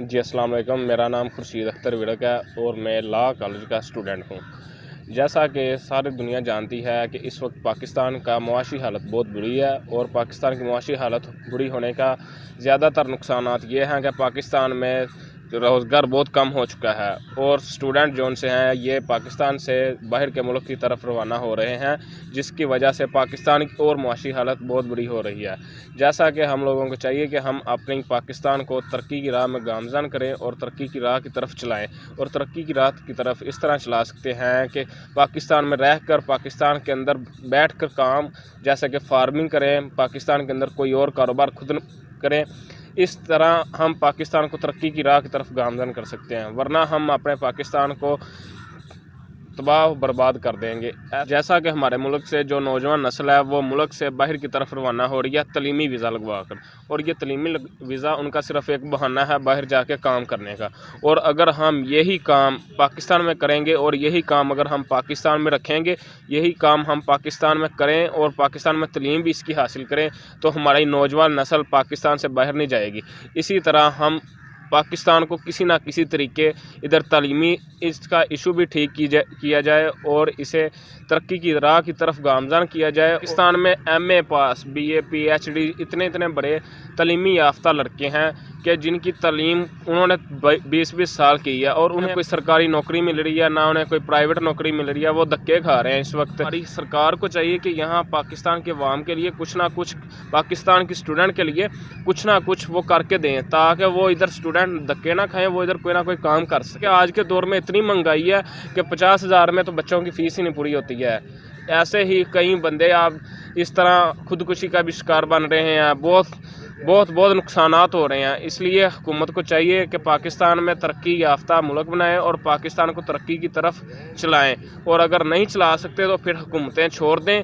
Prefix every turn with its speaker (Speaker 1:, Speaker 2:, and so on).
Speaker 1: जी अस्सलाम वालेकुम। मेरा नाम खुर्शीद अख्तर विड़क है और मैं लॉ कॉलेज का स्टूडेंट हूँ। जैसा कि सारी दुनिया जानती है कि इस वक्त पाकिस्तान का मुआशी हालत बहुत बुरी है और पाकिस्तान की मुआशी हालत बुरी होने का ज़्यादातर नुकसानात ये हैं कि पाकिस्तान में रोज़गार बहुत कम हो चुका है और स्टूडेंट जो उनसे हैं ये पाकिस्तान से बाहर के मुल्क की तरफ रवाना हो रहे हैं, जिसकी वजह से पाकिस्तान की और मुआशी हालत बहुत बुरी हो रही है। जैसा कि हम लोगों को चाहिए कि हम अपनी पाकिस्तान को तरक्की की राह में गामज़न करें और तरक्की की राह की तरफ चलाएं और तरक्की की राह की तरफ इस तरह चला सकते हैं कि पाकिस्तान में रह कर पाकिस्तान के अंदर बैठ कर काम, जैसे कि फार्मिंग करें, पाकिस्तान के अंदर कोई और कारोबार खुद करें। इस तरह हम पाकिस्तान को तरक्की की राह की तरफ गामज़न कर सकते हैं, वरना हम अपने पाकिस्तान को तबाह बर्बाद कर देंगे। जैसा कि हमारे मुल्क से जो नौजवान नस्ल है वो मुल्क से बाहर की तरफ रवाना हो रही है तलीमी वीज़ा लगवा कर, और ये तलीमी वीज़ा उनका सिर्फ एक बहाना है बाहर जाके काम करने का। और अगर हम यही काम पाकिस्तान में करेंगे और यही काम अगर हम पाकिस्तान में रखेंगे, यही काम हम पाकिस्तान में करें और पाकिस्तान में तलीम भी इसकी हासिल करें, तो हमारी नौजवान नस्ल पाकिस्तान से बाहर नहीं जाएगी। इसी तरह हम पाकिस्तान को किसी ना किसी तरीके इधर तालीमी इसका इशू भी ठीक किया जाए और इसे तरक्की की राह की तरफ गामज़न किया जाए। पाकिस्तान में MA पास, BA PhD इतने बड़े तलीमी याफ्ता लड़के हैं कि जिनकी तालीम उन्होंने 20-20 साल की है और उन्हें कोई सरकारी नौकरी मिल रही है, ना उन्हें कोई प्राइवेट नौकरी मिल रही है, वो धक्के खा रहे हैं इस वक्त। हमारी सरकार को चाहिए कि यहाँ पाकिस्तान के अवाम के लिए कुछ ना कुछ, पाकिस्तान के स्टूडेंट के लिए कुछ ना कुछ वो करके दें, ताकि वो इधर स्टूडेंट धक्के ना खाएं, वो इधर कोई ना कोई काम कर सके। आज के दौर में इतनी महंगाई है कि 50,000 में तो बच्चों की फ़ीस ही नहीं पूरी होती है। ऐसे ही कई बंदे आप इस तरह खुदकुशी का भी शिकार बन रहे हैं, बहुत नुकसानात हो रहे हैं। इसलिए हुकूमत को चाहिए कि पाकिस्तान में तरक्की याफ्ता मुल्क बनाएं और पाकिस्तान को तरक्की की तरफ चलाएं, और अगर नहीं चला सकते तो फिर हुकूमतें छोड़ दें।